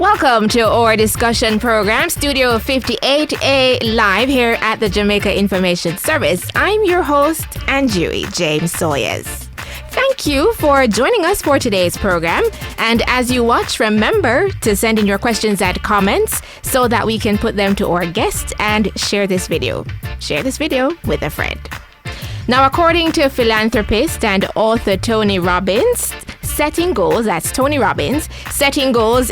Welcome to our discussion program, Studio 58A, live here at the Jamaica Information Service. I'm your host, Anjui James Sawyers. Thank you for joining us for today's program. And as you watch, remember to send in your questions and comments so that we can put them to our guests and share this video. Share this video with a friend. Now, according to philanthropist and author Tony Robbins, setting goals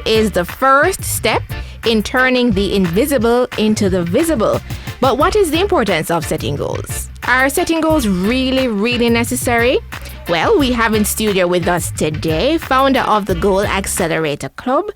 is the first step in turning the invisible into the visible. But what is the importance of setting goals? Are setting goals really necessary? Well, we have in studio with us today founder of the Goal Accelerator Club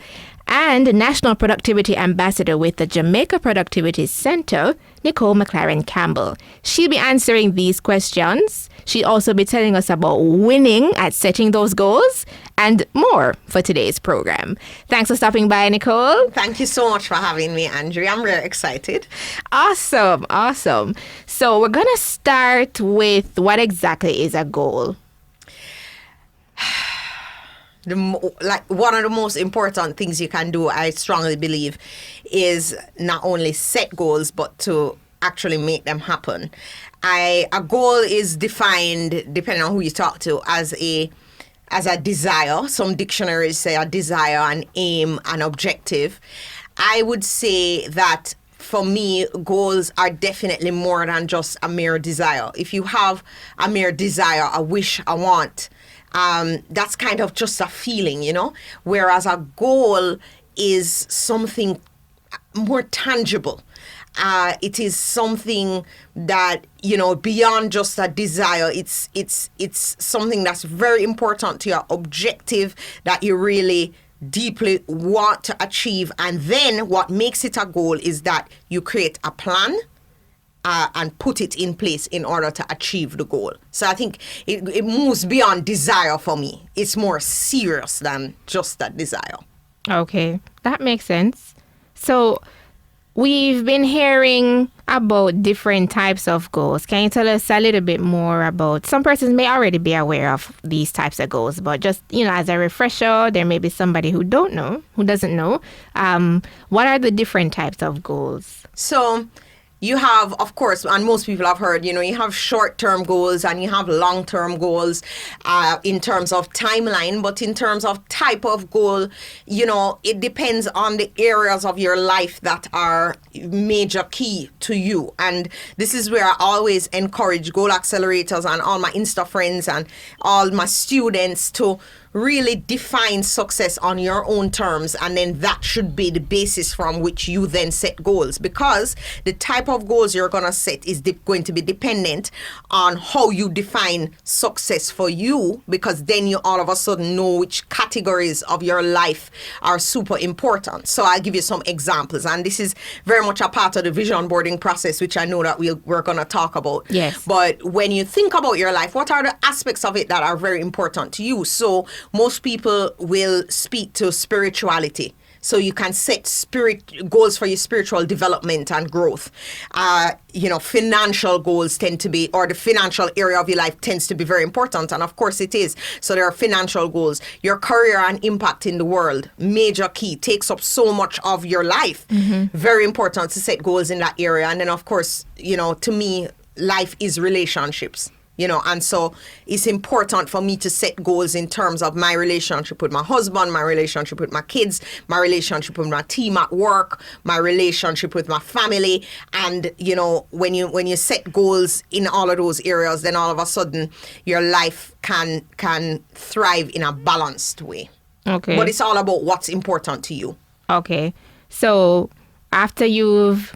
and National Productivity Ambassador with the Jamaica Productivity Centre, Nicole McLaren Campbell. She'll be answering these questions. She'll also be telling us about winning at setting those goals and more for today's program. Thanks for stopping by, Nicole. Thank you so much for having me, Andrea. I'm really excited. Awesome. So we're going to start with what exactly is a goal? One of the most important things you can do, I strongly believe, is not only set goals, but to actually make them happen. A goal is defined, depending on who you talk to, as a desire. Some dictionaries say a desire, an aim, an objective. I would say that for me, goals are definitely more than just a mere desire. If you have a mere desire, a wish, a want, that's kind of just a feeling, whereas a goal is something more tangible. It is something that, beyond just a desire, it's something that's very important to your objective that you really deeply want to achieve. And then what makes it a goal is that you create a plan and put it in place in order to achieve the goal. So I think it moves beyond desire for me. It's more serious than just that desire. Okay, that makes sense. So we've been hearing about different types of goals. Can you tell us a little bit more about, some persons may already be aware of these types of goals, but just, as a refresher, there may be somebody who doesn't know. What are the different types of goals? So you have, of course, and most people have heard, you have short-term goals and you have long-term goals in terms of timeline. But in terms of type of goal, it depends on the areas of your life that are major key to you. And this is where I always encourage goal accelerators and all my Insta friends and all my students to really define success on your own terms, and then that should be the basis from which you then set goals, because the type of goals you're going to set is going to be dependent on how you define success for you, because then you all of a sudden know which categories of your life are super important. So I'll give you some examples, and this is very much a part of the vision boarding process, which I know that we're going to talk about. Yes. But when you think about your life, what are the aspects of it that are very important to you? So most people will speak to spirituality. So you can set goals for your spiritual development and growth. Financial goals tend to be, or the financial area of your life tends to be very important. And of course it is. So there are financial goals. Your career and impact in the world, major key, takes up so much of your life. Mm-hmm. Very important to set goals in that area. And then of course, to me, life is relationships. And so it's important for me to set goals in terms of my relationship with my husband, my relationship with my kids, my relationship with my team at work, my relationship with my family. And, when you set goals in all of those areas, then all of a sudden your life can thrive in a balanced way. Okay. But it's all about what's important to you. Okay. So after you've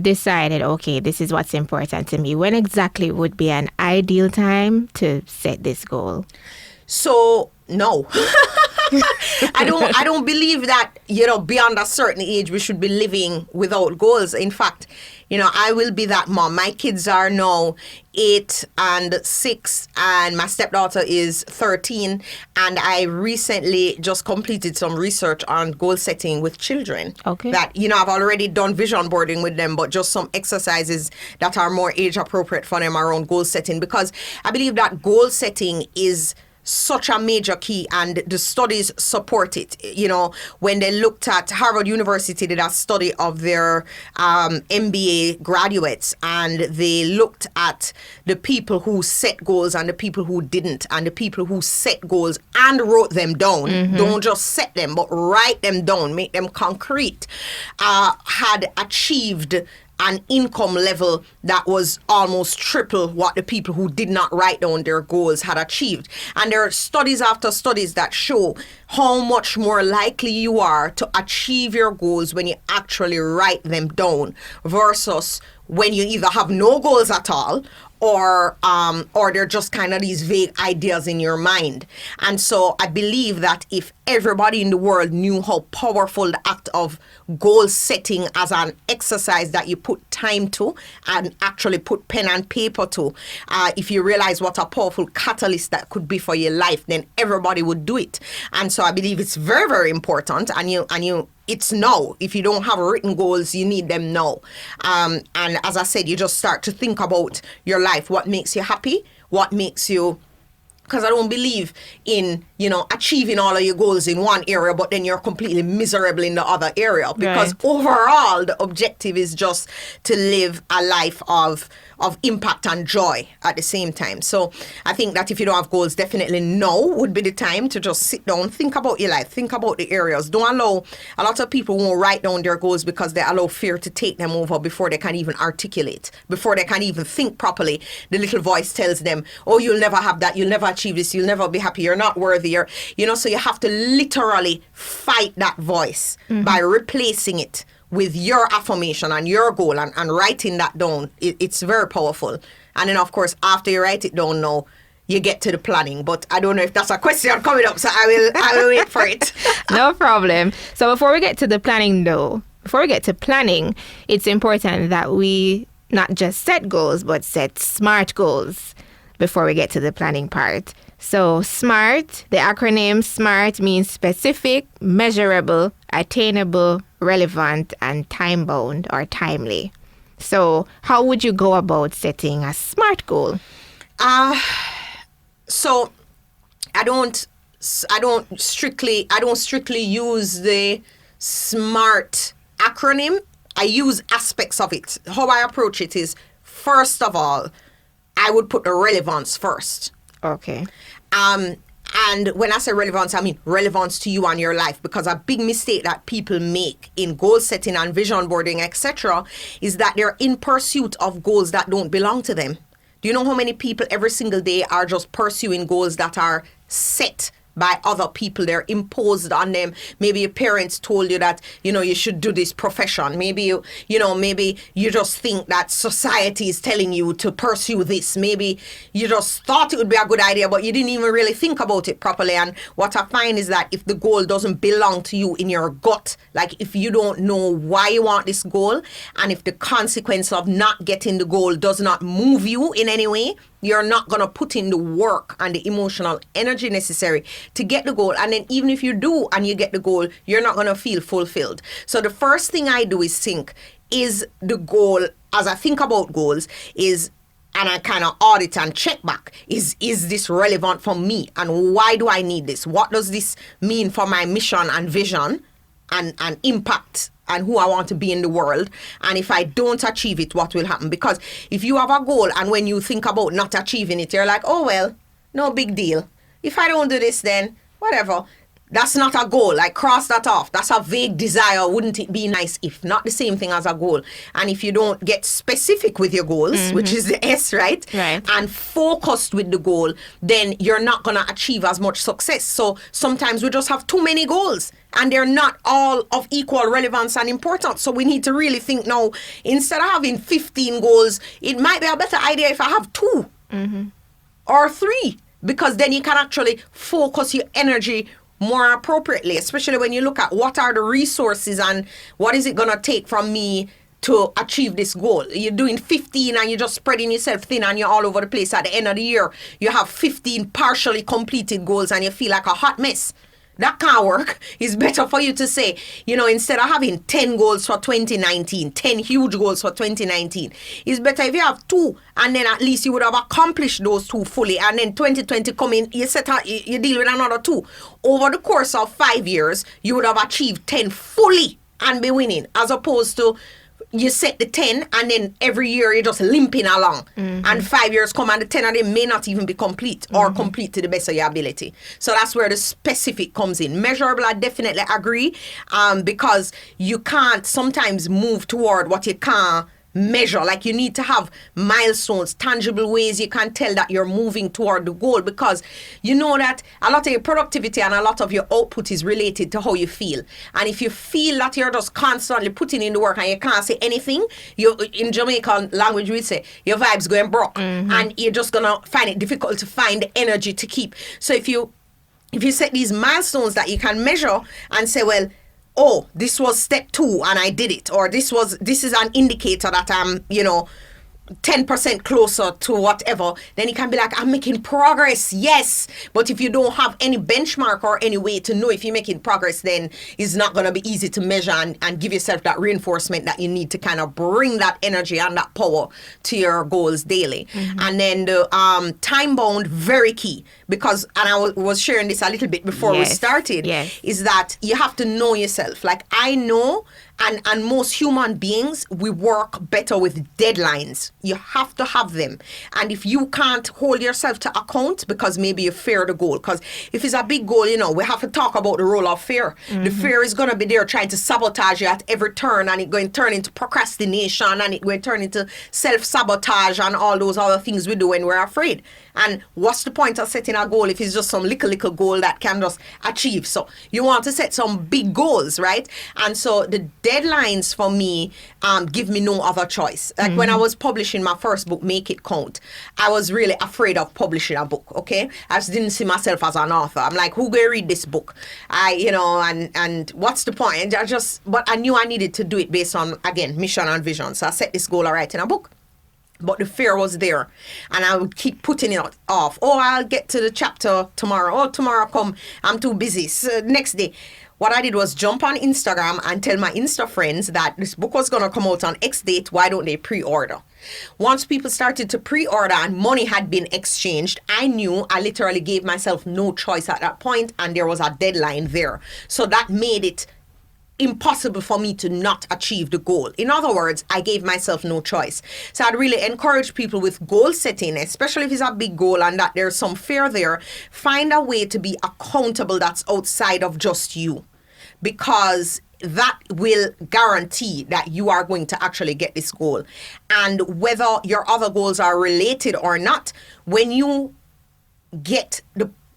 decided, okay, this is what's important to me, when exactly would be an ideal time to set this goal? So, no. I don't believe that, beyond a certain age, we should be living without goals. In fact, I will be that mom. My kids are now 8 and 6, and my stepdaughter is 13. And I recently just completed some research on goal setting with children. Okay. That, I've already done vision boarding with them, but just some exercises that are more age appropriate for them around goal setting. Because I believe that goal setting is such a major key, and the studies support it. You know, when they looked at Harvard University did a study of their MBA graduates, and they looked at the people who set goals and the people who didn't, and the people who set goals and wrote them down, don't just set them, but write them down, make them concrete, had achieved an income level that was almost triple what the people who did not write down their goals had achieved. And there are studies after studies that show how much more likely you are to achieve your goals when you actually write them down versus when you either have no goals at all or they're just kind of these vague ideas in your mind. And so I believe that if everybody in the world knew how powerful the act of goal setting as an exercise that you put time to and actually put pen and paper to, if you realize what a powerful catalyst that could be for your life, then everybody would do it. And so I believe it's very, very important. And it's now. If you don't have written goals, you need them now. And as I said, you just start to think about your life. What makes you happy? What makes you... Because I don't believe in, achieving all of your goals in one area, but then you're completely miserable in the other area. Because overall, the objective is just to live a life of impact and joy at the same time. So I think that if you don't have goals, definitely now would be the time to just sit down, think about your life, think about the areas. Don't allow... A lot of people won't write down their goals because they allow fear to take them over before they can even articulate, before they can even think properly. The little voice tells them, oh, you'll never have that, you'll never achieve this, you'll never be happy, you're not worthy. So you have to literally fight that voice by replacing it with your affirmation and your goal and writing that down. It's very powerful. And then, of course, after you write it down now, you get to the planning. But I don't know if that's a question coming up, so I will wait for it. No problem. So before we get to the planning, though, it's important that we not just set goals, but set SMART goals before we get to the planning part. So SMART, the acronym SMART means specific, measurable, attainable, relevant, and time-bound or timely. So how would you go about setting a SMART goal? So I don't strictly use the SMART acronym. I use aspects of it. How I approach it is, first of all, I would put the relevance first. Okay. And when I say relevance, I mean relevance to you and your life, because a big mistake that people make in goal setting and vision boarding, etc., is that they're in pursuit of goals that don't belong to them. Do you know how many people every single day are just pursuing goals that are set by other people? They're imposed on them. Maybe your parents told you that, you should do this profession. Maybe maybe you just think that society is telling you to pursue this. Maybe you just thought it would be a good idea, but you didn't even really think about it properly. And what I find is that if the goal doesn't belong to you in your gut, like if you don't know why you want this goal, and if the consequence of not getting the goal does not move you in any way, you're not going to put in the work and the emotional energy necessary to get the goal. And then even if you do and you get the goal, you're not going to feel fulfilled. So the first thing I do is think, is the goal, as I think about goals, and I kind of audit and check back, is this relevant for me? And why do I need this? What does this mean for my mission and vision and impact and who I want to be in the world? And if I don't achieve it, what will happen? Because if you have a goal and when you think about not achieving it, you're like, oh, well, no big deal. If I don't do this, then whatever. That's not a goal. Like, cross that off. That's a vague desire. Wouldn't it be nice if? Not the same thing as a goal. And if you don't get specific with your goals, which is the S, right? And focused with the goal, then you're not going to achieve as much success. So sometimes we just have too many goals and they're not all of equal relevance and importance. So we need to really think now, instead of having 15 goals, it might be a better idea if I have 2 or 3, because then you can actually focus your energy more appropriately, especially when you look at what are the resources and what is it going to take from me to achieve this goal. You're doing 15 and you're just spreading yourself thin and you're all over the place. At the end of the year, you have 15 partially completed goals and you feel like a hot mess. That can't work. It's better for you to say, instead of having 10 goals for 2019, 10 huge goals for 2019, it's better if you have 2, and then at least you would have accomplished those 2 fully. And then 2020 come in, you deal with another 2. Over the course of 5 years, you would have achieved 10 fully and be winning, as opposed to you set the 10 and then every year you're just limping along. And 5 years come and the 10 of them may not even be complete or complete to the best of your ability. So that's where the specific comes in. Measurable, I definitely agree, because you can't sometimes move toward what you can't measure. Like, you need to have milestones, tangible ways you can tell that you're moving toward the goal, because you know that a lot of your productivity and a lot of your output is related to how you feel. And if you feel that you're just constantly putting in the work and you can't say anything, you, in Jamaican language we say your vibe's going broke, and you're just gonna find it difficult to find the energy to keep. So if you set these milestones that you can measure and say, well, oh, this was step 2 and I did it, or this is an indicator that I'm 10% closer to whatever, then it can be like, I'm making progress, yes. But if you don't have any benchmark or any way to know if you're making progress, then it's not going to be easy to measure and give yourself that reinforcement that you need to kind of bring that energy and that power to your goals daily. And then the time bound, very key, because, and I was sharing this a little bit before we started, is that you have to know yourself. Like, I know, and most human beings, we work better with deadlines. You have to have them. And if you can't hold yourself to account because maybe you fear the goal, because if it's a big goal, we have to talk about the role of fear. The fear is going to be there trying to sabotage you at every turn, and it's going to turn into procrastination, and it's going to turn into self-sabotage and all those other things we do when we're afraid. And what's the point of setting a goal if it's just some little goal that can just achieve? So you want to set some big goals, right? And so the deadlines for me give me no other choice. Like when I was publishing my first book, Make It Count, I was really afraid of publishing a book, okay? I just didn't see myself as an author. I'm like, who gonna read this book? And what's the point? But I knew I needed to do it based on, again, mission and vision. So I set this goal of writing a book. But the fear was there, and I would keep putting it off. Oh, I'll get to the chapter tomorrow. Oh, tomorrow come, I'm too busy. So next day. What I did was jump on Instagram and tell my Insta friends that this book was going to come out on X date. Why don't they pre-order? Once people started to pre-order and money had been exchanged, I knew I literally gave myself no choice at that point, and there was a deadline there. So that made it impossible for me to not achieve the goal. In other words, I gave myself no choice. So I'd really encourage people with goal setting, especially if it's a big goal and that there's some fear there, find a way to be accountable that's outside of just you, because that will guarantee that you are going to actually get this goal. And whether your other goals are related or not, when you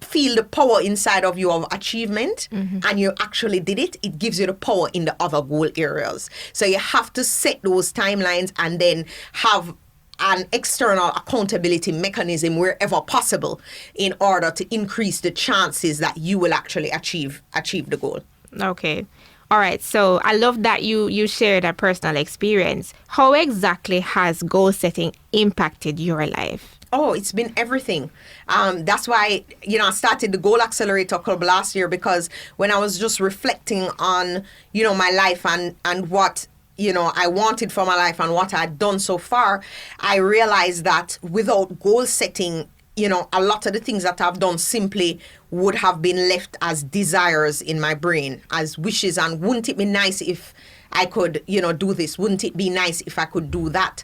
feel the power inside of you of achievement and you actually did it, it gives you the power in the other goal areas. So you have to set those timelines and then have an external accountability mechanism wherever possible in order to increase the chances that you will actually achieve the goal. Okay. All right. So I love that you shared a personal experience. How exactly has goal setting impacted your life? Oh, it's been everything. That's why, I started the Goal Accelerator Club last year, because when I was just reflecting on, my life and what, I wanted for my life and what I'd done so far, I realized that without goal setting, a lot of the things that I've done simply would have been left as desires in my brain, as wishes. And wouldn't it be nice if I could, do this? Wouldn't it be nice if I could do that?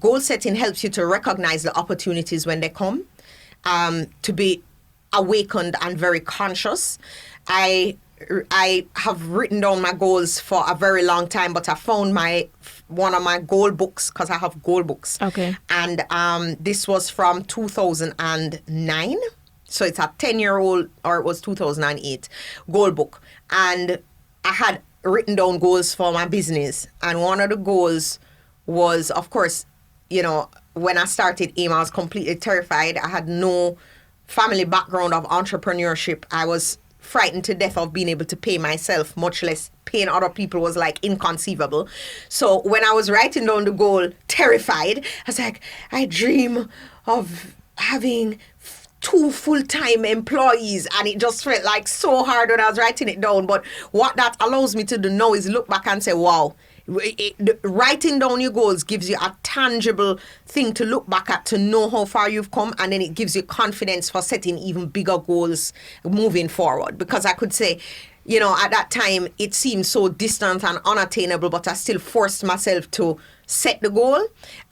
Goal setting helps you to recognize the opportunities when they come, to be awakened and very conscious. I have written down my goals for a very long time, but I found one of my goal books, because I have goal books. Okay. And this was from 2009. So it's a 10-year-old, or it was 2008 goal book. And I had written down goals for my business, and one of the goals was, of course, when I started AIM, I was completely terrified. I had no family background of entrepreneurship. I was frightened to death of being able to pay myself, much less paying other people was like inconceivable. So when I was writing down the goal, terrified, I was like, I dream of having 2 full-time employees, and it just felt like so hard when I was writing it down. But what that allows me to do now is look back and say, wow, writing down your goals gives you a tangible thing to look back at, to know how far you've come, and then it gives you confidence for setting even bigger goals moving forward. Because I could say, you know, at that time it seemed so distant and unattainable, but I still forced myself to set the goal.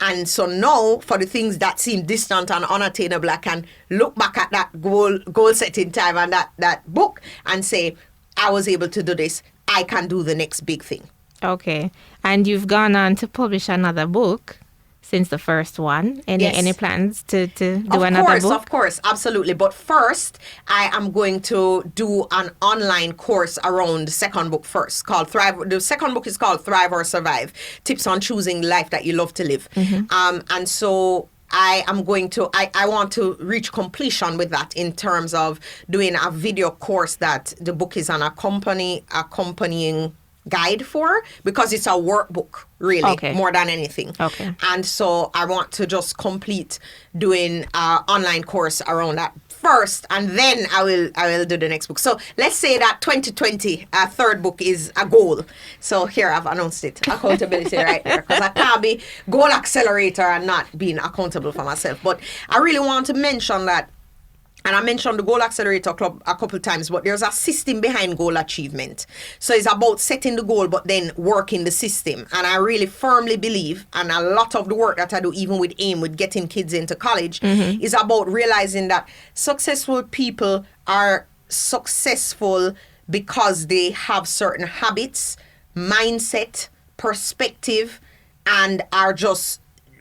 And so now, for the things that seem distant and unattainable, I can look back at that goal setting time and that book and say, I was able to do this. I can do the next big thing. Okay. And you've gone on to publish another book since the first one. Any plans to do another book? Of course, absolutely. But first, I am going to do an online course around the second book first, called Thrive. The second book is called Thrive or Survive: Tips on Choosing the Life That You Love to Live. And so I am going to, I want to reach completion with that in terms of doing a video course that the book is an accompanying guide for, because it's a workbook really, more than anything. And so I want to just complete doing an online course around that first, and then I will do the next book. So let's say that 2020 third book is a goal. So here I've announced it, accountability right there, because I can't be goal accelerator and not being accountable for myself. But I really want to mention that. And I mentioned the Goal Accelerator Club a couple times, but there's a system behind goal achievement. So it's about setting the goal, but then working the system. And I really firmly believe, and a lot of the work that I do, even with AIM, with getting kids into college, is about realizing that successful people are successful because they have certain habits, mindset, perspective, and are just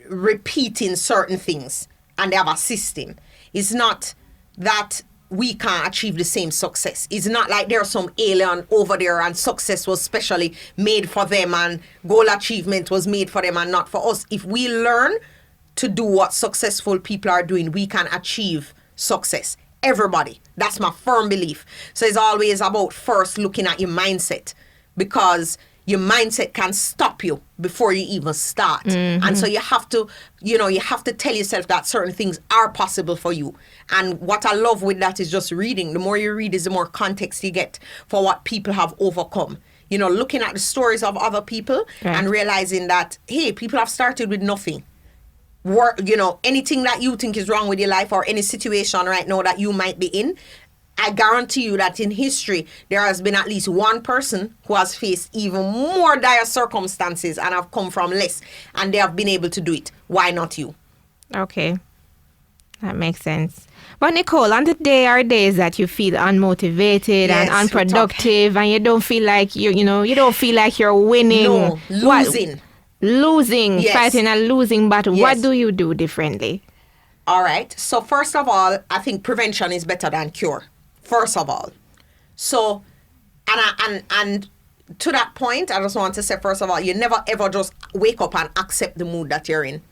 repeating certain things. And they have a system. It's not that we can't achieve the same success. It's not like there's some alien over there and success was specially made for them and goal achievement was made for them and not for us. If we learn to do what successful people are doing, we can achieve success. Everybody. That's my firm belief. So it's always about first looking at your mindset, because your mindset can stop you before you even start. And so you have to tell yourself that certain things are possible for you. And what I love with that is just reading. The more you read is the more context you get for what people have overcome. You know, looking at the stories of other people and realizing that, hey, people have started with nothing. Anything that you think is wrong with your life or any situation right now that you might be in, I guarantee you that in history, there has been at least one person who has faced even more dire circumstances and have come from less, and they have been able to do it. Why not you? Okay. That makes sense. But Nicole, on the day or days that you feel unmotivated and unproductive and you don't feel like you don't feel like you're winning. No, losing. Yes. Fighting a losing battle. Yes. What do you do differently? All right. So first of all, I think prevention is better than cure. First of all. So, and to that point, I just want to say, first of all, you never ever just wake up and accept the mood that you're in.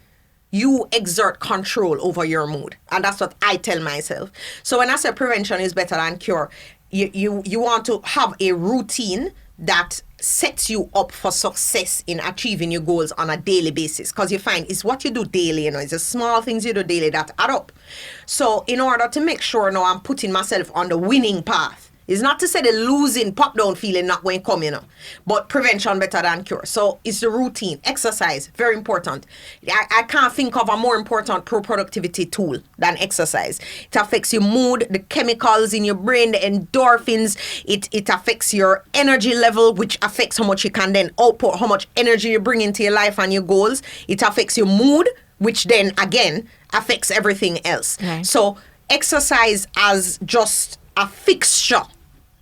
You exert control over your mood. And that's what I tell myself. So when I say prevention is better than cure, you want to have a routine that sets you up for success in achieving your goals on a daily basis. Because you find it's what you do daily, it's the small things you do daily that add up. So in order to make sure now I'm putting myself on the winning path, it's not to say the losing pop down feeling not going to come, but prevention better than cure. So it's the routine. Exercise, very important. I can't think of a more important pro-productivity tool than exercise. It affects your mood, the chemicals in your brain, the endorphins. It affects your energy level, which affects how much you can then output, how much energy you bring into your life and your goals. It affects your mood, which then again affects everything else. Right. So exercise as just a fixture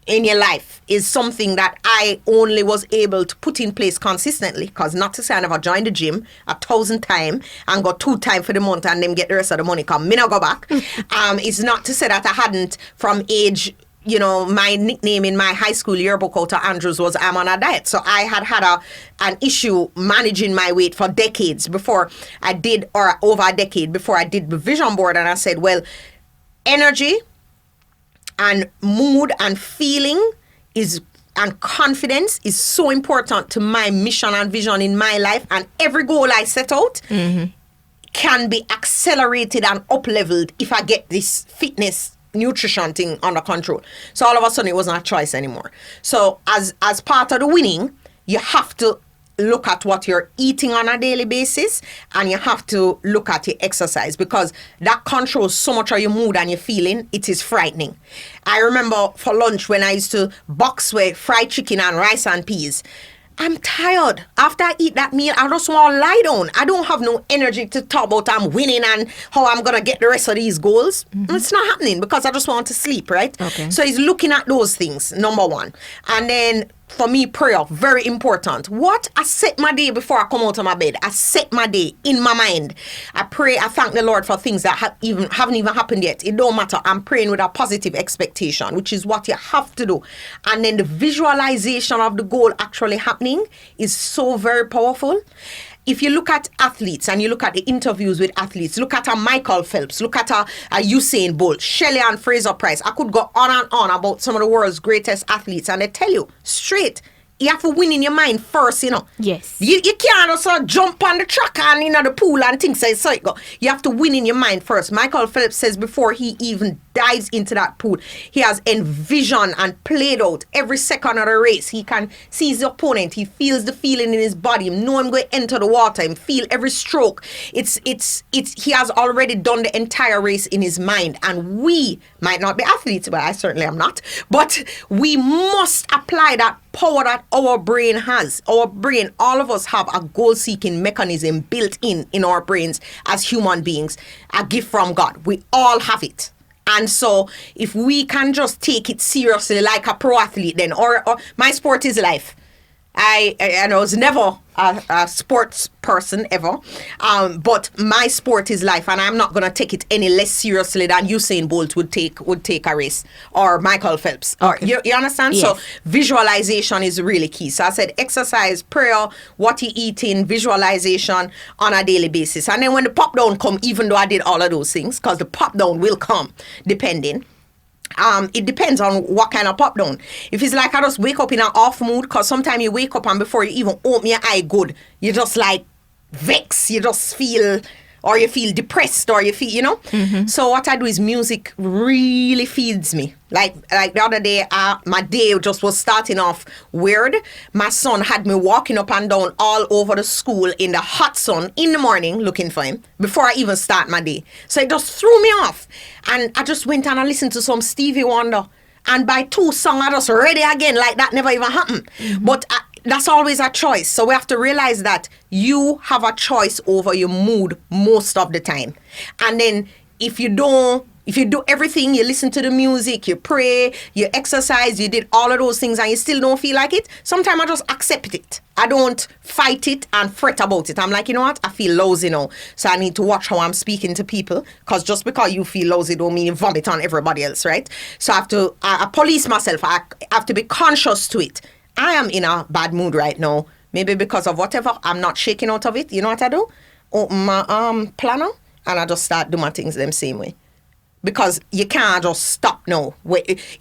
in your life is something that I only was able to put in place consistently, because not to say I never joined the gym 1,000 times and got 2 times for the month and then get the rest of the money come. Me not go back. It's not to say that I hadn't from age, my nickname in my high school yearbook out of Andrews was I'm on a diet. So I had an issue managing my weight for decades before I did, or over a decade before I did the vision board. And I said, well, energy and mood and feeling and confidence is so important to my mission and vision in my life. And every goal I set out can be accelerated and up-leveled if I get this fitness nutrition thing under control. So all of a sudden it wasn't a choice anymore. So as part of the winning, you have to look at what you're eating on a daily basis, and you have to look at your exercise, because that controls so much of your mood and your feeling. It is frightening. I remember for lunch when I used to box with fried chicken and rice and peas. I'm tired. After I eat that meal, I just want to lie down. I don't have no energy to talk about I'm winning and how I'm going to get the rest of these goals. It's not happening because I just want to sleep, right? Okay. So he's looking at those things, number one. And then for me, prayer, very important. What? I set my day before I come out of my bed. I set my day in my mind. I pray, I thank the Lord for things that haven't even happened yet. It don't matter. I'm praying with a positive expectation, which is what you have to do. And then the visualization of the goal actually happening is so very powerful. If you look at athletes and you look at the interviews with athletes, look at a Michael Phelps, look at a Usain Bolt, Shelley and Fraser Price. I could go on and on about some of the world's greatest athletes, and they tell you straight, you have to win in your mind first, you know. Yes. You can't also jump on the track and, you know, the pool and things like so it go. You have to win in your mind first. Michael Phelps says before he even dives into that pool, he has envisioned and played out every second of the race. He can see his opponent. He feels the feeling in his body. He know him going to enter the water. He feel every stroke. He has already done the entire race in his mind. And we might not be athletes, but I certainly am not. But we must apply that power that our brain has. Our brain, all of us have a goal-seeking mechanism built in our brains as human beings, a gift from God. We all have it. And so if we can just take it seriously like a pro athlete then, or my sport is life. I was never a sports person ever, but my sport is life, and I'm not going to take it any less seriously than Usain Bolt would take a race, or Michael Phelps. Okay. You understand? Yes. So visualization is really key. So I said exercise, prayer, what you eating, visualization on a daily basis. And then when the pop down come, even though I did all of those things, because the pop down will come depending. It depends on what kind of pop down. If it's like I just wake up in an off mood, because sometimes you wake up and before you even open your eye good, you just like vex, you just feel, or you feel depressed, or you feel, you know. So what I do is music really feeds me. Like the other day, my day just was starting off weird. My son had me walking up and down all over the school in the hot sun in the morning looking for him before I even start my day. So it just threw me off. And I just went and I listened to some Stevie Wonder. And by 2 songs, I just ready again like that never even happened. But that's always a choice. So we have to realize that you have a choice over your mood most of the time. And then if you do everything, you listen to the music, you pray, you exercise, you did all of those things and you still don't feel like it, sometimes I just accept it. I don't fight it and fret about it. I'm like, you know what? I feel lousy now. So I need to watch how I'm speaking to people, because just because you feel lousy don't mean you vomit on everybody else, right? So I have to I police myself. I have to be conscious to it. I am in a bad mood right now. Maybe because of whatever. I'm not shaking out of it. You know what I do? Open my planner and I just start doing my things the same way. Because you can't just stop now.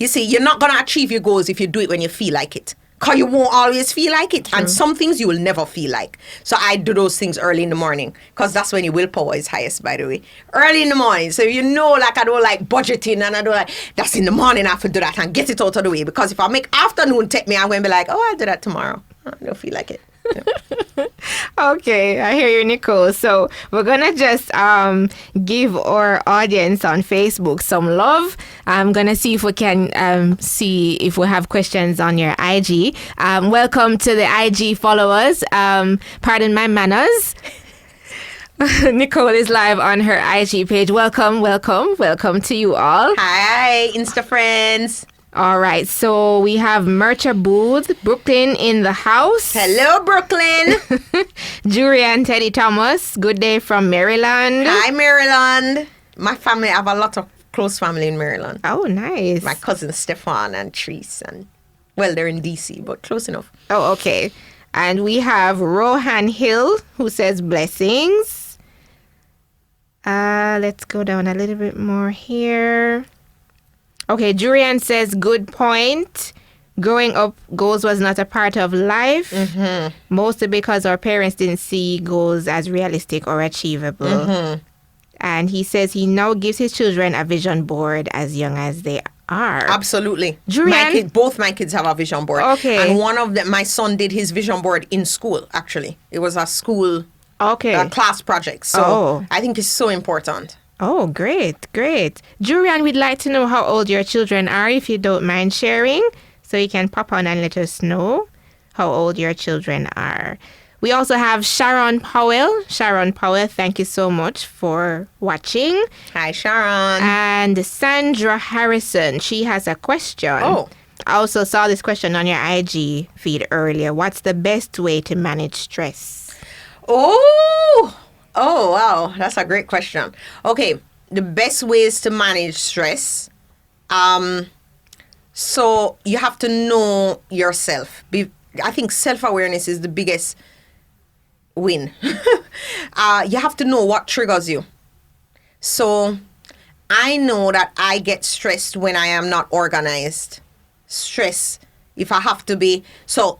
You see, you're not going to achieve your goals if you do it when you feel like it. Because you won't always feel like it. True. And some things you will never feel like. So I do those things early in the morning. Because that's when your willpower is highest, by the way. Early in the morning. So you know, like I don't like budgeting. And I don't like, that's in the morning I have to do that and get it out of the way. Because if I make afternoon take me, I'm going to be like, oh, I'll do that tomorrow. I don't feel like it. Yeah. Okay, I hear you, Nicole. So we're gonna just give our audience on Facebook some love. I'm gonna see if we can see if we have questions on your IG. Welcome to the IG followers. Pardon my manners. Nicole is live on her IG page. Welcome to you all. Hi, Insta friends. All right, so we have Mercha Booth, Brooklyn in the house. Hello, Brooklyn. Jury and Teddy Thomas, good day from Maryland. Hi, Maryland. My family, I have a lot of close family in Maryland. Oh, nice. My cousins Stefan and Treese, and well, they're in DC, but close enough. Oh, okay. And we have Rohan Hill, who says blessings. Let's go down a little bit more here. Okay, Jurian says, good point. growing up, goals was not a part of life, mostly because our parents didn't see goals as realistic or achievable. And he says he now gives his children a vision board as young as they are. Absolutely. Julian? Both my kids have a vision board. Okay. And one of them, my son did his vision board in school, actually. It was a school class project. So I think it's so important. Oh, great. Julian, we'd like to know how old your children are, if you don't mind sharing. So you can pop on and let us know how old your children are. We also have Sharon Powell. Sharon Powell, thank you so much for watching. Hi, Sharon. And Sandra Harrison, she has a question. Oh. I also saw this question on your IG feed earlier. What's the best way to manage stress? Oh, wow. That's a great question. Okay. The best ways to manage stress. So you have to know yourself. I think self-awareness is the biggest win. You have to know what triggers you. So I know that I get stressed when I am not organized. Stress, if I have to be. So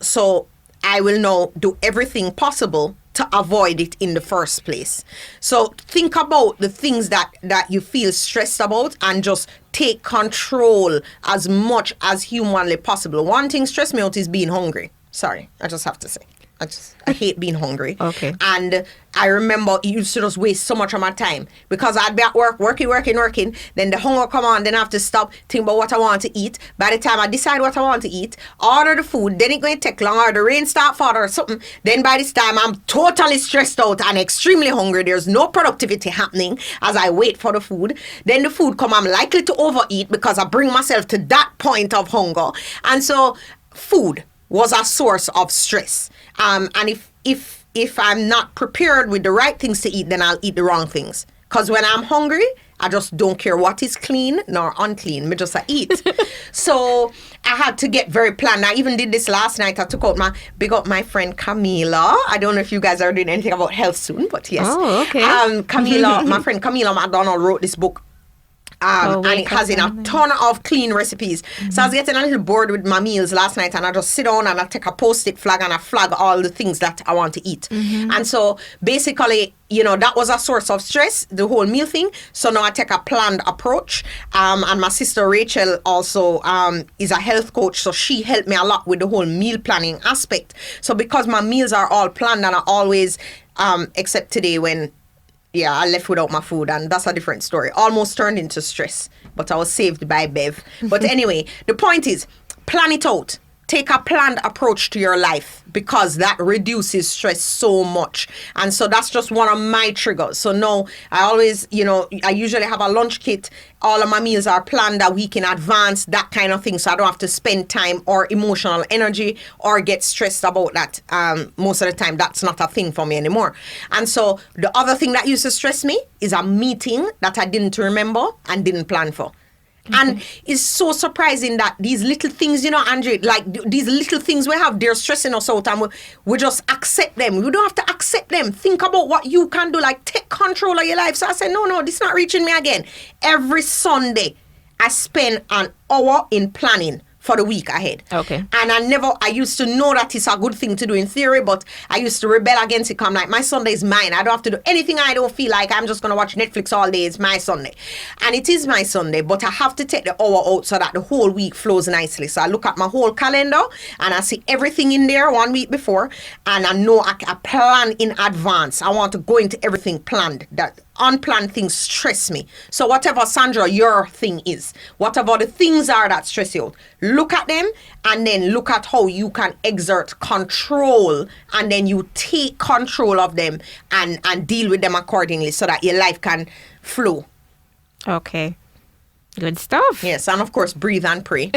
I will now do everything possible to avoid it in the first place. So think about the things that you feel stressed about and just take control as much as humanly possible. One thing stressed me out is being hungry. Sorry, I just have to say. I hate being hungry. Okay. And I remember it used to just waste so much of my time because I'd be at work, working. Then the hunger come on, then I have to stop, think about what I want to eat. By the time I decide what I want to eat, order the food, then it's going to take longer, the rain start falling or something. Then by this time, I'm totally stressed out and extremely hungry. There's no productivity happening as I wait for the food. Then the food come, I'm likely to overeat because I bring myself to that point of hunger. And so food was a source of stress. And if I'm not prepared with the right things to eat, then I'll eat the wrong things. Because when I'm hungry, I just don't care what is clean nor unclean. Me just eat. So I had to get very planned. I even did this last night. I took out big up my friend Camila. I don't know if you guys are doing anything about health soon, but yes. Oh, okay. Camila, my friend Camila McDonald wrote this book. And it has in a ton of clean recipes. So I was getting a little bored with my meals last night, and I just sit down and I take a post-it flag and I flag all the things that I want to eat. And so basically, that was a source of stress, the whole meal thing. So now I take a planned approach. And my sister Rachel also is a health coach, so she helped me a lot with the whole meal planning aspect. So because my meals are all planned, and I always, except today when I left without my food, and that's a different story. Almost turned into stress, but I was saved by Bev. But anyway, the point is, plan it out. Take a planned approach to your life because that reduces stress so much. And so that's just one of my triggers. So now I always, I usually have a lunch kit. All of my meals are planned a week in advance, that kind of thing. So I don't have to spend time or emotional energy or get stressed about that. Most of the time, that's not a thing for me anymore. And so the other thing that used to stress me is a meeting that I didn't remember and didn't plan for. And it's so surprising that these little things, Andre, like these little things we have, they're stressing us out, and we just accept them. We don't have to accept them. Think about what you can do, like take control of your life. So I said, no, this is not reaching me again. Every Sunday, I spend an hour in planning for the week ahead. Okay. And I used to know that it's a good thing to do in theory, but I used to rebel against it. I'm like, my Sunday is mine. I don't have to do anything I don't feel like. I'm just going to watch Netflix all day. It's my Sunday. And it is my Sunday, but I have to take the hour out so that the whole week flows nicely. So I look at my whole calendar and I see everything in there 1 week before, and I know I plan in advance. I want to go into everything planned. That unplanned things stress me. So whatever, Sandra, your thing is, whatever the things are that stress you out, look at them and then look at how you can exert control, and then you take control of them and deal with them accordingly so that your life can flow. Okay. Good stuff. Yes, and of course, breathe and pray.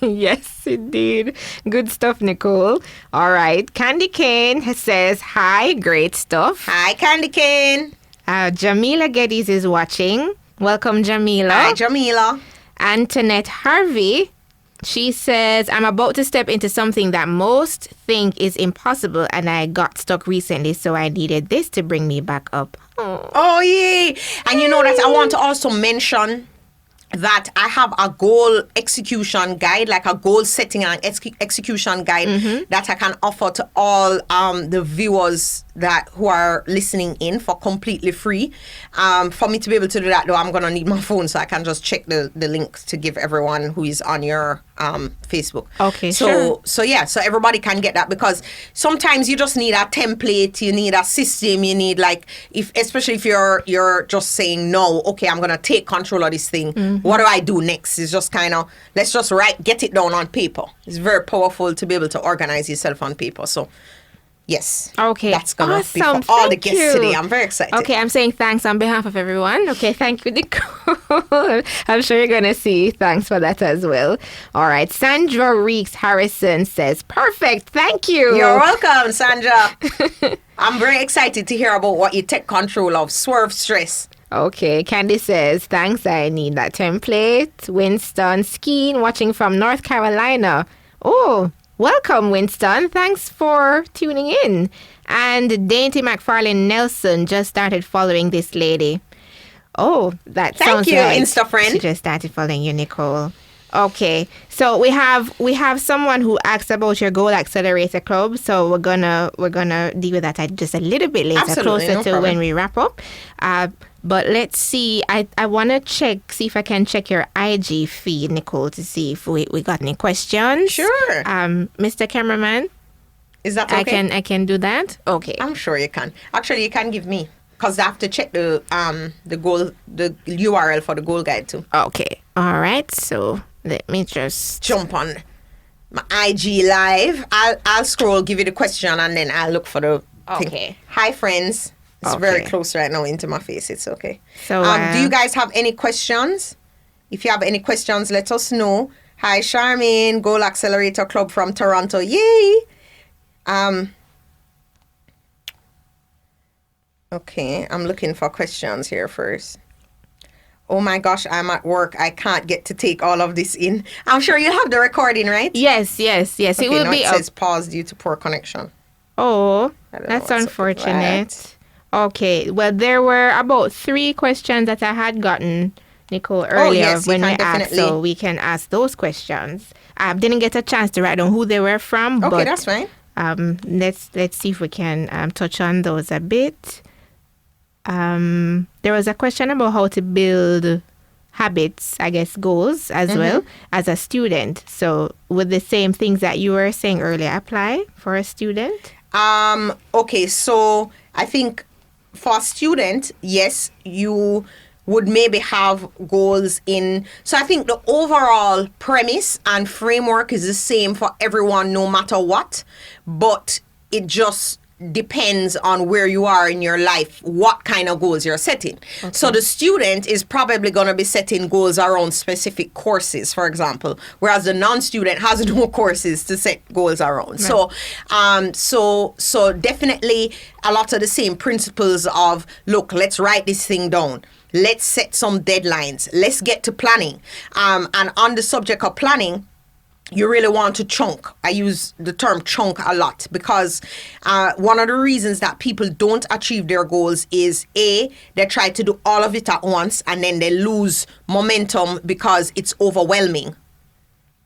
Yes, indeed. Good stuff, Nicole. All right. Candy Cane says, hi, great stuff. Hi, Candy Cane. Jamila Geddes is watching. Welcome, Jamila. Hi, Jamila. Antoinette Harvey, she says, I'm about to step into something that most think is impossible, and I got stuck recently, so I needed this to bring me back up. Oh, yay. And you know that I want to also mention that I have a goal execution guide, like a goal setting and execution guide that I can offer to all the viewers who are listening in for completely free. For me to be able to do that, though, I'm going to need my phone, so I can just check the link to give everyone who is on your Facebook. Okay, so everybody can get that, because sometimes you just need a template, you need a system, you need, like, especially if you're just saying, no, okay, I'm going to take control of this thing. What do I do next? It's just kind of, let's just get it down on paper. It's very powerful to be able to organize yourself on paper. So, yes. Okay. That's going to awesome. be for all the Thank guests you. today. I'm very excited. Okay, I'm saying thanks on behalf of everyone. Okay, thank you, Nicole. I'm sure you're going to see thanks for that as well. All right. Sandra Reeks Harrison says, perfect. Thank you. You're welcome, Sandra. I'm very excited to hear about what you take control of. Swerve stress. Okay, Candy says, thanks, I need that template. Winston Skeen, watching from North Carolina. Oh, welcome, Winston. Thanks for tuning in. And Dainty McFarlane Nelson just started following this lady. Oh, that sounds right. Thank you, Insta friend. She just started following you, Nicole. Okay, so we have someone who asked about your Goal Accelerator Club, so we're gonna deal with that just a little bit later, Absolutely, closer no to problem. when we wrap up. But let's see. I want to see if I can check your IG feed, Nicole, to see if we got any questions. Sure. Mr. Cameraman, Is that okay? I can do that. Okay. I'm sure you can. Actually, you can give me, because I have to check the URL for the goal guide too. Okay. All right. So let me just Jump on my IG live. I'll scroll, give you the question, and then I'll look for the thing. Okay. Hi, friends. It's Okay. very close right now into my face. It's okay. So, do you guys have any questions? If you have any questions, let us know. Hi, Charmaine, Goal Accelerator Club from Toronto. Yay! Okay, I'm looking for questions here first. Oh my gosh, I'm at work. I can't get to take all of this in. I'm sure you have the recording, right? Yes. Okay, It will now be it up. says pause due to poor connection. Oh, I don't know that's what's up with unfortunate. that. Okay, well, there were about 3 questions that I had gotten, Nicole, earlier yes, you when we can asked, definitely- so we can ask those questions. I didn't get a chance to write down who they were from, Okay, but that's fine. let's see if we can touch on those a bit. There was a question about how to build habits, I guess, goals as well as a student. So would the same things that you were saying earlier apply for a student? Okay, so I think for a student, yes, you would maybe have goals in. So I think the overall premise and framework is the same for everyone, no matter what. But it just depends on where you are in your life, what kind of goals you're setting. So the student is probably going to be setting goals around specific courses, for example, whereas the non-student has no courses to set goals around. Right. So definitely a lot of the same principles of, look, let's write this thing down. Let's set some deadlines. Let's get to planning. And on the subject of planning, you really want to chunk. I use the term chunk a lot because one of the reasons that people don't achieve their goals is A, they try to do all of it at once and then they lose momentum because it's overwhelming.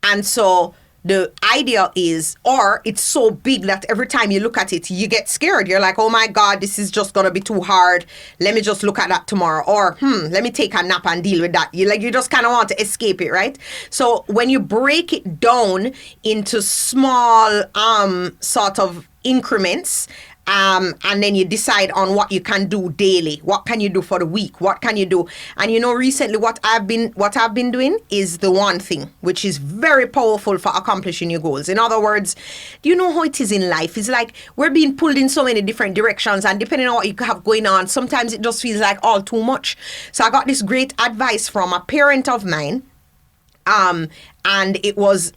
And so the idea is, or it's so big that every time you look at it, you get scared. You're like, oh my God, this is just going to be too hard. Let me just look at that tomorrow. Or, let me take a nap and deal with that. You just kind of want to escape it, right? So when you break it down into small sort of increments, and then you decide on what you can do daily. What can you do for the week? What can you do? And recently what I've been doing is the one thing, which is very powerful for accomplishing your goals. In other words, do you know how it is in life? It's like we're being pulled in so many different directions, and depending on what you have going on, sometimes it just feels like all too much. So I got this great advice from a parent of mine. And she was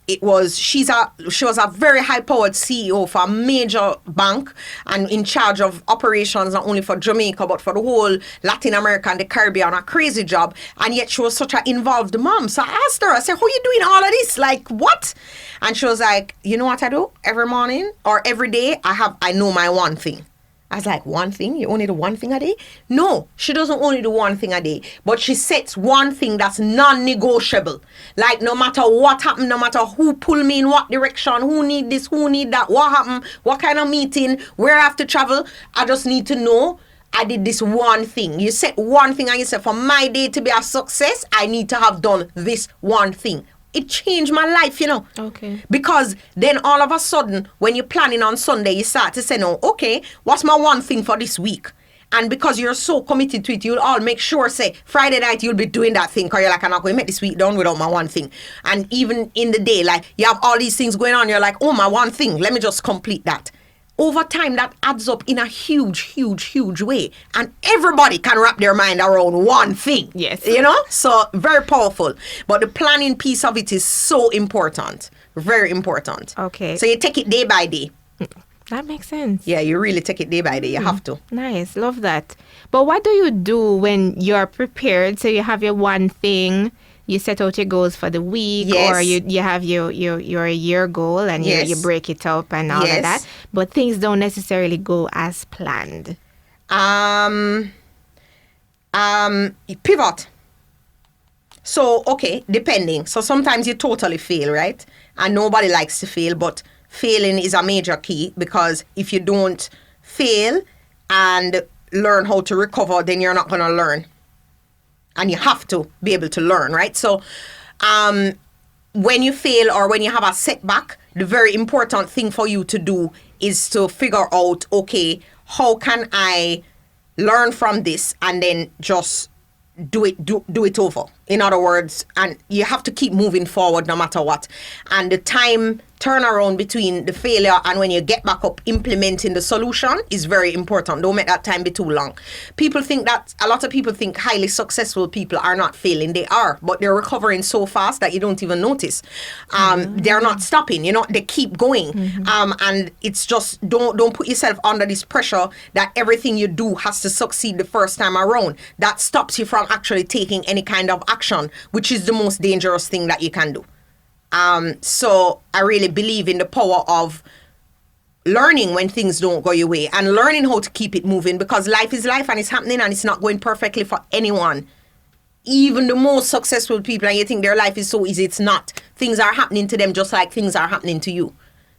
a very high-powered CEO for a major bank and in charge of operations not only for Jamaica but for the whole Latin America and the Caribbean. A crazy job, and yet she was such an involved mom. So I asked her, I said, how are you doing all of this? Like, what? And she was like, you know what I do every morning or every day? I know my one thing. I was like, one thing? You only do one thing a day? No, she doesn't only do one thing a day, but she sets one thing that's non-negotiable. Like, no matter what happened, no matter who pull me in what direction, who need this, who need that, what happened, what kind of meeting, where I have to travel, I just need to know I did this one thing. You set one thing and you say, for my day to be a success, I need to have done this one thing. It changed my life, Okay. Because then all of a sudden, when you're planning on Sunday, you start to say, no, okay, what's my one thing for this week? And because you're so committed to it, you'll all make sure, say, Friday night, you'll be doing that thing. Because you're like, I'm not going to make this week done without my one thing. And even in the day, like, you have all these things going on. You're like, oh, my one thing. Let me just complete that. Over time, that adds up in a huge, huge, huge way. And everybody can wrap their mind around one thing. Yes. So very powerful. But the planning piece of it is so important. Very important. Okay. So you take it day by day. That makes sense. Yeah, you really take it day by day. You have to. Nice. Love that. But what do you do when you're prepared? So you have your one thing, you set out your goals for the week, yes. or you have your year goal and yes. you break it up and all yes. of that. But things don't necessarily go as planned. Pivot. So, okay, depending. So sometimes you totally fail, right? And nobody likes to fail, but failing is a major key, because if you don't fail and learn how to recover, then you're not going to learn. And you have to be able to learn, right? So when you fail or when you have a setback, the very important thing for you to do is to figure out, okay, how can I learn from this and then just do it over. In other words, and you have to keep moving forward no matter what. And the time turnaround between the failure and when you get back up implementing the solution is very important. Don't make that time be too long. A lot of people think highly successful people are not failing. They are, but they're recovering so fast that you don't even notice. They're not stopping, they keep going. And it's just, don't put yourself under this pressure that everything you do has to succeed the first time around. That stops you from actually taking any kind of action, which is the most dangerous thing that you can do. So I really believe in the power of learning when things don't go your way and learning how to keep it moving, because life is life and it's happening and it's not going perfectly for anyone. Even the most successful people, and you think their life is so easy, it's not. Things are happening to them just like things are happening to you.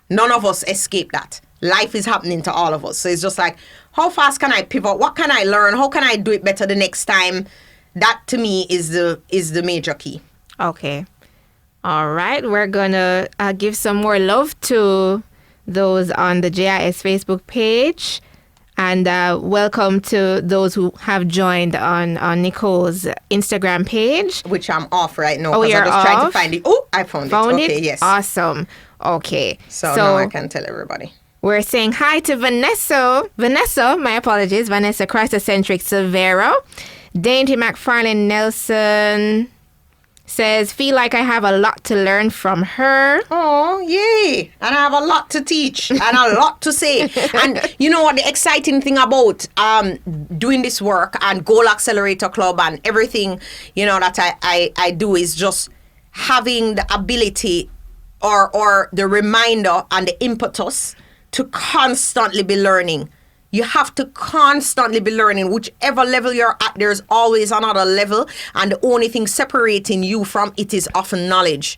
None of us escape that. Life is happening to all of us. So it's just like, how fast can I pivot? What can I learn? How can I do it better the next time? That to me is the major key. Okay. All right. We're going to give some more love to those on the JIS Facebook page. And welcome to those who have joined on Nicole's Instagram page. Which I'm off right now. Oh, you're I just tried to find it. Oh, I found it. Okay, it? Yes. Awesome. Okay. So now I can tell everybody. We're saying hi to Vanessa, my apologies, Vanessa Christocentric Silvera. Dainty McFarlane Nelson says, feel like I have a lot to learn from her. Oh, yay. And I have a lot to teach and a lot to say. And you know what, the exciting thing about doing this work and Goal Accelerator Club and everything, that I do is just having the ability or the reminder and the impetus to constantly be learning. You have to constantly be learning. Whichever level you're at, there's always another level. And the only thing separating you from it is often knowledge.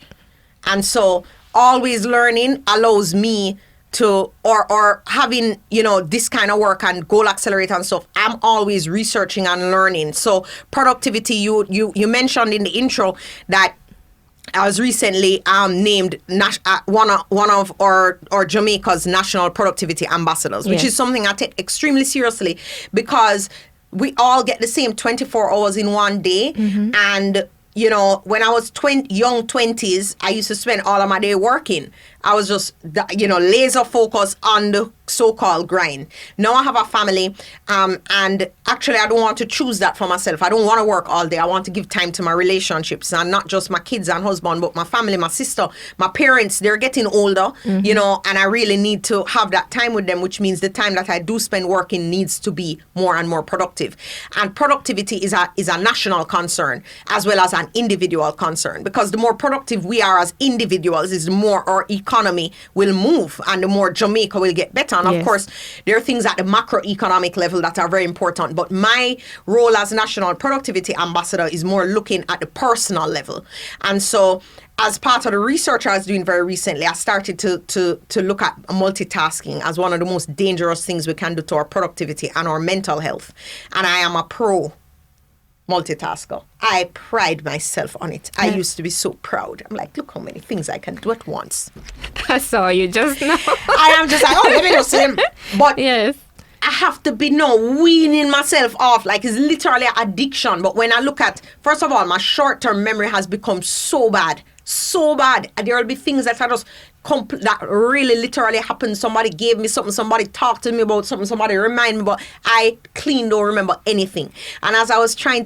And so always learning allows me to, or having, this kind of work and Goal Accelerator and stuff, I'm always researching and learning. So productivity, you mentioned in the intro that I was recently named one of our Jamaica's national productivity ambassadors, which is something I take extremely seriously, because we all get the same 24 hours in one day. And, when I was young 20s, I used to spend all of my day working. I was just, laser focused on the so-called grind. Now I have a family, and actually I don't want to choose that for myself. I don't want to work all day. I want to give time to my relationships, and not just my kids and husband, but my family, my sister, my parents. They're getting older, and I really need to have that time with them, which means the time that I do spend working needs to be more and more productive. And productivity is a national concern as well as an individual concern, because the more productive we are as individuals is the more our economy economy will move and the more Jamaica will get better. And of course, there are things at the macroeconomic level that are very important. But my role as National Productivity Ambassador is more looking at the personal level. And so as part of the research I was doing very recently, I started to look at multitasking as one of the most dangerous things we can do to our productivity and our mental health. And I am a pro multitasker. I pride myself on it. I used to be so proud. I'm like, look how many things I can do at once. I saw you just now. I am just like, oh, let me just see. But yes. I have to be now weaning myself off. Like, it's literally an addiction. But when I look at, first of all, my short-term memory has become so bad. So bad. And there will be things that I just that really literally happened. Somebody gave me something, somebody talked to me about something, somebody reminded me about. I clean don't remember anything. And as I was doing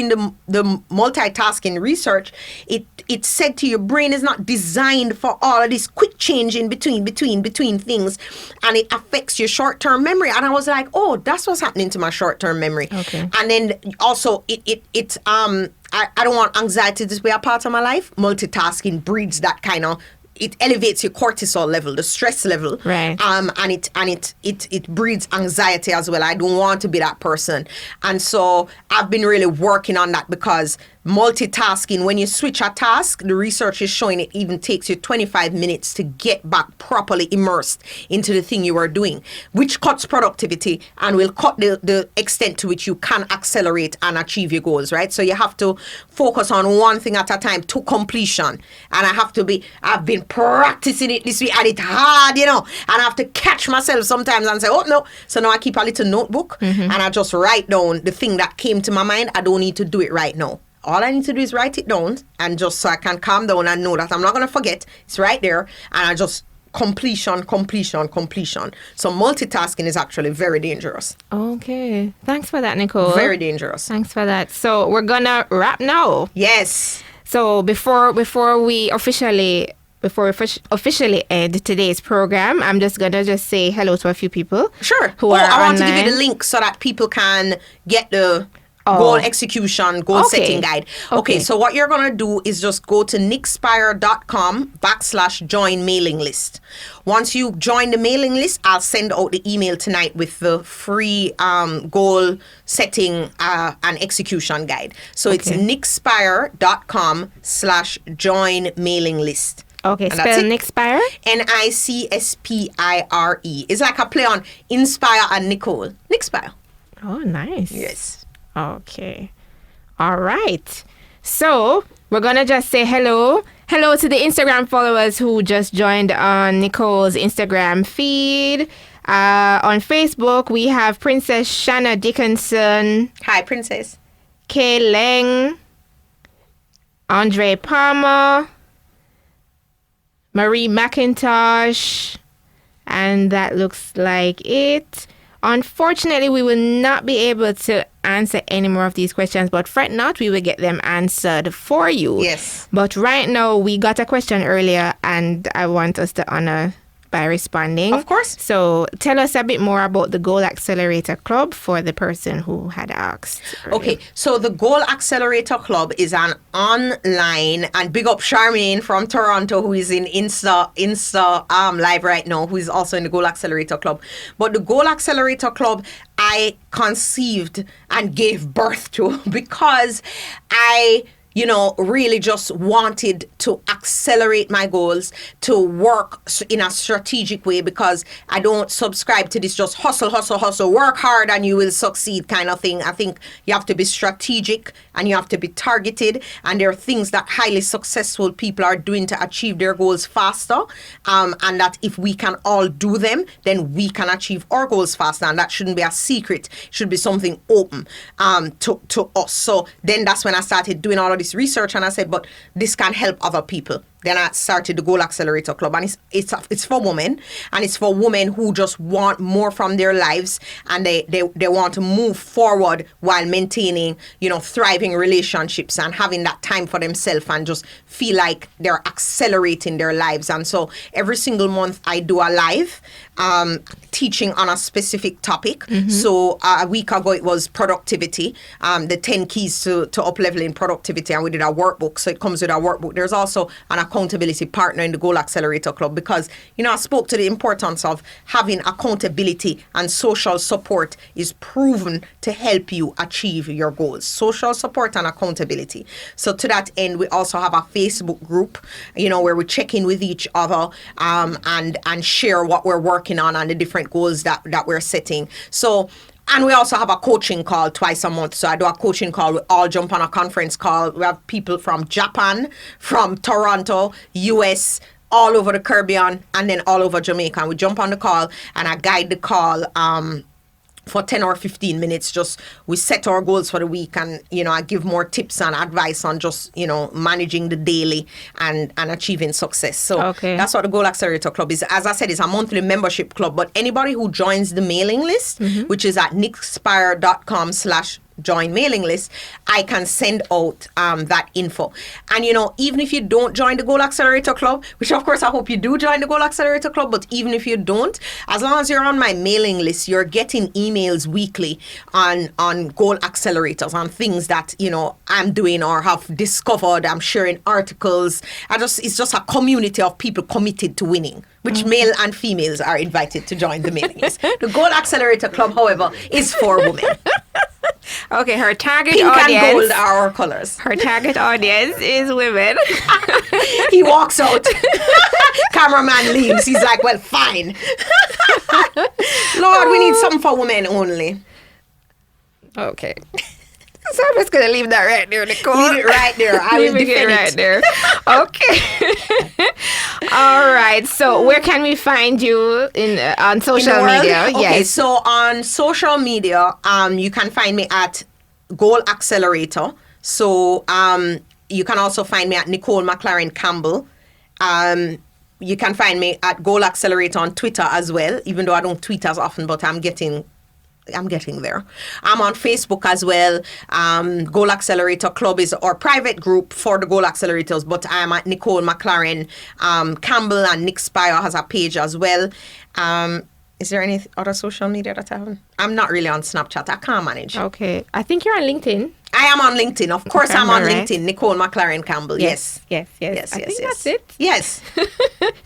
the multitasking research, it said to your brain is not designed for all of this quick change in between things, and it affects your short-term memory. And I was like, oh, that's what's happening to my short-term memory. Okay. And then also I don't want anxiety to be a part of my life. Multitasking breeds that kind of, it elevates your cortisol level, the stress level. Right. And it breeds anxiety as well. I don't want to be that person. And so I've been really working on that, because multitasking, when you switch a task, the research is showing it even takes you 25 minutes to get back properly immersed into the thing you are doing, which cuts productivity and will cut the extent to which you can accelerate and achieve your goals, right? So you have to focus on one thing at a time to completion. And I've been practicing it this week, and it's hard, and I have to catch myself sometimes and say, oh no. So now I keep a little notebook and I just write down the thing that came to my mind. I don't need to do it right now. All I need to do is write it down, and just so I can calm down and know that I'm not going to forget. It's right there. And I just completion. So multitasking is actually very dangerous. Okay. Thanks for that, Nicole. Very dangerous. Thanks for that. So we're going to wrap now. Yes. So before we officially end today's program, I'm just going to say hello to a few people. Sure. Who are I want online. to give you the link so that people can get the goal execution, goal setting guide. Okay, so what you're going to do is just go to nickspire.com/join mailing list. Once you join the mailing list, I'll send out the email tonight with the free goal setting and execution guide. So it's nickspire.com/join mailing list. Okay, spell Nickspire? Nickspire. It's like a play on Inspire and Nicole. Nickspire. Oh, nice. Yes. Okay. All right. So we're going to just say hello. Hello to the Instagram followers who just joined on Nicole's Instagram feed. On Facebook, we have Princess Shanna Dickinson. Hi, Princess. Kay Leng. Andre Palmer. Marie McIntosh. And that looks like it. Unfortunately, we will not be able to answer any more of these questions, but fret not, we will get them answered for you. Yes. But right now, we got a question earlier, and I want us to honor by responding. Of course. So tell us a bit more about the Goal Accelerator Club for the person who had asked earlier. Okay, so the Goal Accelerator Club is an online, and big up Charmaine from Toronto, who is in Insta live right now, who is also in the Goal Accelerator Club. But the Goal Accelerator Club, I conceived and gave birth to because I really just wanted to accelerate my goals, to work in a strategic way, because I don't subscribe to this just hustle, work hard and you will succeed kind of thing. I think you have to be strategic and you have to be targeted, and there are things that highly successful people are doing to achieve their goals faster, and that if we can all do them, then we can achieve our goals faster, and that shouldn't be a secret. It should be something open to us. So then that's when I started doing all of this research, and I said, but this can help other people. Then I started the Goal Accelerator Club, and it's for women, and it's for women who just want more from their lives, and they want to move forward while maintaining, thriving relationships and having that time for themselves and just feel like they're accelerating their lives. And so every single month I do a live teaching on a specific topic. Mm-hmm. So a week ago it was productivity, the 10 keys to up-leveling productivity, and we did a workbook. So it comes with a workbook. There's also an accountability partner in the Goal Accelerator Club because, I spoke to the importance of having accountability, and social support is proven to help you achieve your goals. Social support and accountability. So to that end, we also have a Facebook group, where we check in with each other and share what we're working on and the different goals that we're setting. So, and we also have a coaching call twice a month. So I do a coaching call. We all jump on a conference call. We have people from Japan, from Toronto, US, all over the Caribbean, and then all over Jamaica. And we jump on the call and I guide the call for 10 or 15 minutes. Just we set our goals for the week, and I give more tips and advice on just managing the daily and achieving success. So that's what the Goal Accelerator Club is. As I said, it's a monthly membership club, but anybody who joins the mailing list, which is at nickspire.com/join mailing list, I can send out that info. And even if you don't join the Goal Accelerator Club, which of course I hope you do join the Goal Accelerator Club, but even if you don't, as long as you're on my mailing list, you're getting emails weekly on goal accelerators, on things that I'm doing or have discovered. I'm sharing articles. It's just a community of people committed to winning, which male and females are invited to join the mailing list. The Goal Accelerator Club, however, is for women. Okay, her target Pink audience. and gold are our colors. Her target audience is women. He walks out. Cameraman leaves. He's like, well, fine. Lord, we need something for women only. Okay. So I'm just going to leave that right there, Nicole. Leave it right there. I will defend right there. Okay. All right. So where can we find you on social media? Okay, yes. So on social media, you can find me at Goal Accelerator. So you can also find me at Nicole McLaren Campbell. You can find me at Goal Accelerator on Twitter as well, even though I don't tweet as often, but I'm getting there. I'm on Facebook as well. Goal Accelerator Club is our private group for the Goal Accelerators, but I'm at Nicole McLaren Campbell, and Nick Spire has a page as well. Is there any other social media that I haven't? I'm not really on Snapchat. I can't manage. Okay. I think you're on LinkedIn. I am on LinkedIn. Of course, I'm on LinkedIn. Nicole McLaren Campbell. Yes. Yes. I think that's it. Yes.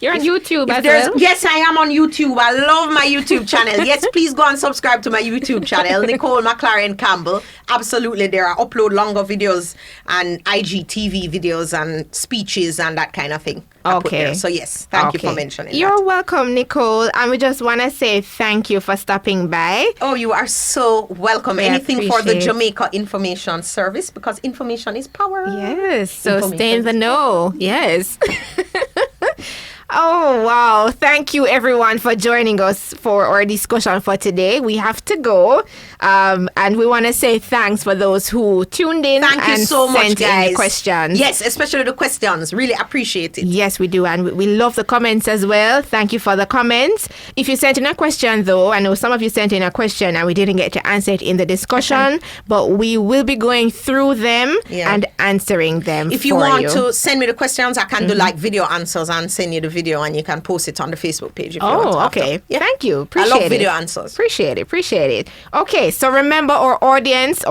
You're on YouTube as well. Yes, I am on YouTube. I love my YouTube channel. Yes, please go and subscribe to my YouTube channel, Nicole McLaren Campbell. Absolutely, there. I upload longer videos and IGTV videos and speeches and that kind of thing. Okay. So yes, thank you for mentioning You're that. welcome, Nicole. And we just want to say thank you for stopping by. Oh, you are so welcome. Anything for the Jamaica Information Service, because information is power. Yes. So stay in the know. Yes. Oh, wow. Thank you, everyone, for joining us for our discussion for today. We have to go. And we want to say thanks for those who tuned in and so much, sent in the questions. Yes, especially the questions. Really appreciate it. Yes, we do. And we love the comments as well. Thank you for the comments. If you sent in a question, though, I know some of you sent in a question and we didn't get to answer it in the discussion, but we will be going through them and answering them. If you want to send me the questions, I can do like video answers and send you the video, and you can post it on the Facebook page if you want. Okay. Yeah. Thank you. Appreciate I love video answers. Appreciate it. Okay, so remember our audience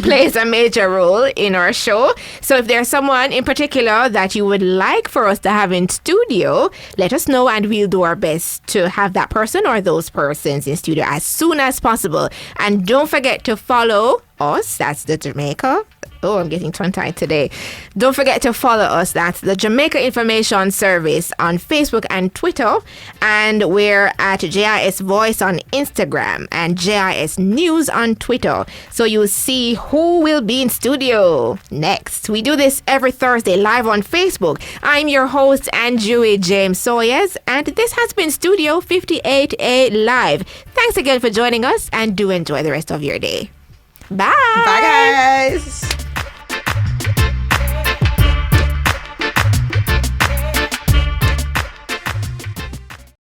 plays a major role in our show. So if there's someone in particular that you would like for us to have in studio, let us know and we'll do our best to have that person or those persons in studio as soon as possible. And don't forget to follow us. That's the Jamaica. Oh, I'm getting tongue-tied today. Don't forget to follow us. That's the Jamaica Information Service on Facebook and Twitter. And we're at JIS Voice on Instagram and JIS News on Twitter. So you'll see who will be in studio next. We do this every Thursday live on Facebook. I'm your host, Anjui James Sawyers, and this has been Studio 58A Live. Thanks again for joining us, and do enjoy the rest of your day. Bye. Bye, guys.